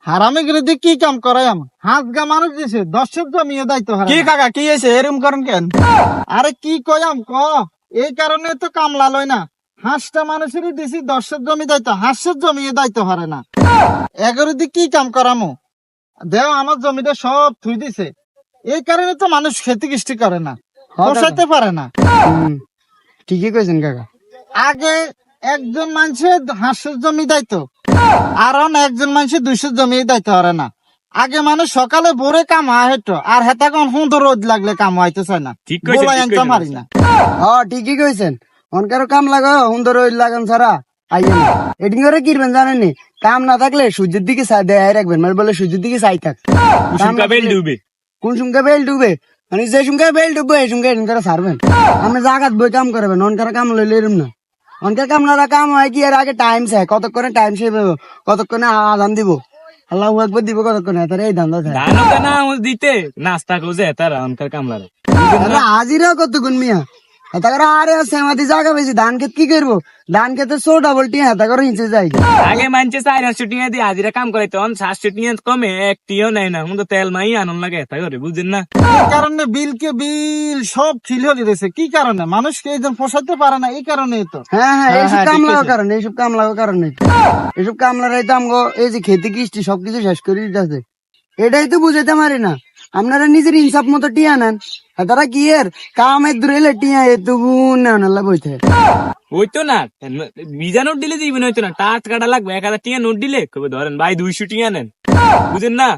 হারামি করে দিয়ে কি কাম করাই আমার হাত গা মানুষ দিছে 10 জমিয়ে দায়িত্ব হারামি। কি কাকা কি হয়েছে এরকম করেন কেন? আরে কি কয়াম ক, এই কারণে তো কামলা লয় না। হাঁসটা মানুষেরই দিছি 10 জমি দায়িত্ব, হাঁসের জমিয়ে দায়িত্ব হারে না। এগারো দিয়ে কি কাম করামো, দেও আমার জমিটা সব থুই দিছে। এই কারণে তো মানুষ খেতে কিস্তি করে না, পোষাইতে পারে না। ঠিকই কইছেন কাকা। আগে একজন মানুষের হাঁসের জমি দায়িত্ব, আর একজন মানুষের 200 জমি দায়িত্ব হারে না। আগে মানুষ সকালে ভোরে কাম হইতো, আর হেতা কোন সুন্দর রোদ লাগলে কাম হইতে চায় না, বলাই আনতে পারি না। ঠিকই কইছেন। অনকারও কাম লাগা সুন্দর ওই লাগান ছাড়া আইয়েন না। এডিং করে কিরবেন জানেন নি, কাম না থাকলে সূর্যের দিকে দেয় রাখবেন, মানে বলে সূর্যের দিকে চাই থাক। কোন সুমকা বেল ডুবে, মানে যে সুমকা বেল ডুববে এই সুমকা এডিং করে ছাড়বেন। আপনি জাগাত বই কাম করবেন, অনকার কাম লইলে এরম না। অনকার কাম না কাম হয় কি, এর আগে টাইম চাই, কতক্ষণে টাইম শেষ হইব, কতক্ষণে আদান দিব, আল্লাহ একবার দিব কতক্ষণে, তার এই ধান্দা থাকে। দিতে নাস্তা কোজে তারা অনকার কামলারে হাজিরাও কতক্ষণ মিয়া, হেতা করে আরে সেমাতি জায়গা বেশি, ধান ক্ষেত কি করবো, ধান খেতে সো ডাবল টি হেতা করে হিঁচে যায়। আগে মানছে 400 টাকা দিয়ে হাজিরা কাম করে, তখন 700 টাকা কমে একটিও নেয় না, কিন্তু তেল মাই আনন্দ লাগে তাই করে, বুঝছেন না? এই কারণে বিল সব ফিল হয়ে গেছে। কি কারণে মানুষকে এই পোষাইতে পারে না, এই কারণেই তো। হ্যাঁ হ্যাঁ, এইসব হ্যাঁ, কাম ঠিক লাগার আছে। কারণে, এইসব কাম লাগার কারণে, এইসব কামলারাই তো আমগো এই যে খেতে কিস্তি সবকিছু শেষ করে দিতেছে। এটাই তো বুঝাইতে পারি না। আপনারা নিজের ইনসাফ মতো টিয়া নেন, তারা কি এর কামের দূরে এলে টিয়া এতগুণ নেন আল্লাহ বইতে। হইতো না, ভিজা নোট দিলে দিবেন, হইতো না, টাট কাটা লাগবে, 1000 টাকা নোট দিলে কবে ধরেন ভাই 200 টাকা নেন, বুঝেন না?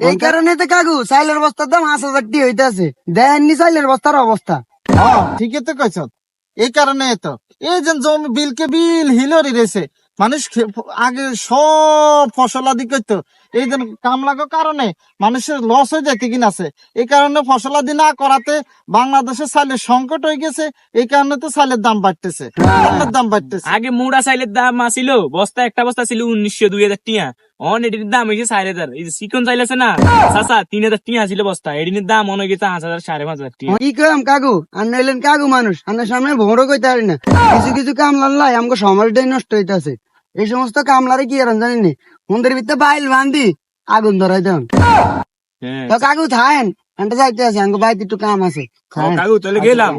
এই কারণে তো কাকু চাইলের বস্তার দাম 5,000 টি হইতেছে, দেননি চাইলের বস্তার অবস্থা। ঠিকই তো কইছ। এই কারণে তো এই যে জমি বিল হিলরি রয়েছে, মানুষ আগে সব ফসলাদি করতো, এই যে কামলাগো কারণে মানুষের লস হয়ে যায় কিনা আছে। এই কারণে ফসলাদি না করাতে বাংলাদেশের চালের সংকট হয়ে গেছে। এই কারণে তো চালের দাম বাড়তেছে, চালের দাম বাড়তেছে। আগে মুড়া চাইলের দাম আসিল, একটা বস্তা ছিল 1900-2000 টাকা, অন এটির দাম হয়েছে 4000। এই যে চিকন চাইল আছে না চাচা, 3000 টাকা ছিল বস্তা, এটির দাম মনে গেছে 5000 5,500 টাকা। কি কম কাকু, আন্না এলেন কাকু মানুষ, আন্নার সামনে ভোরও কইতে পারি না। কিছু কিছু কামলার লাই আমাকে সমাজটাই নষ্ট হইতেছে। এই সমস্ত কামলারে কি আর জানিনি, মন্দির ভিতরে বাইল বান্ধি আগুন ধরাই দেন। হ্যাঁ তো কাকু থাকেন, আনতে যাইতে আছে, আমাকে বাইতে একটু কাম আছে। কাকু তাহলে গেলাম।